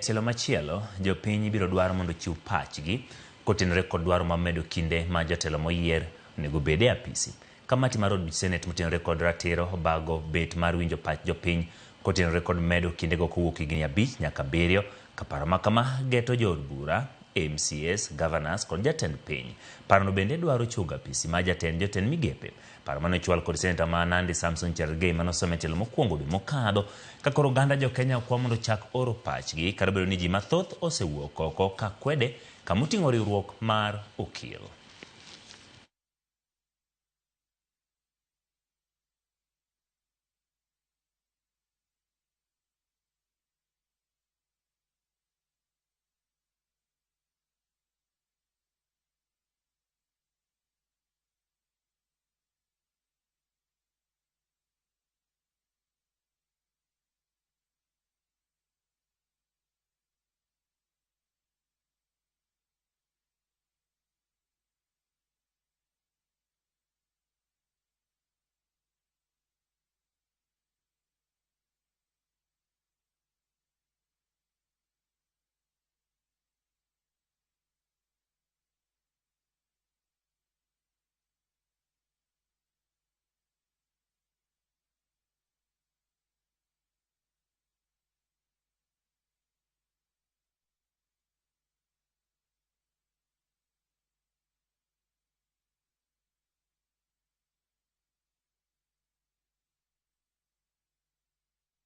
Tielo machielo, jopiny biro dwaro mondo chiw pachgi kotenore kod dwaro mamedo kinde ma jotelo moyier onego bede e apisi. Kamati mar od buch Senate motenore kod ratiro bago bet mar winjo pach jopiny kotenore kod medo kindego kowuok higni 5 nyaka 7 kaparo makama geto jood bura, MCAs, governors kod jatend piny. Parono bende dwaro chugo apisi ma jotend migepe. Paro manochwal kod Senator ma Nandi Samson Cherargei manosome tielo mokwongo dwe mokadho ka koro oganda jokenya kwa mondo chak oro pachgi kar bedo ni ji mathoth osewuok oko ka kwede kamoting'o riwruok mar okil.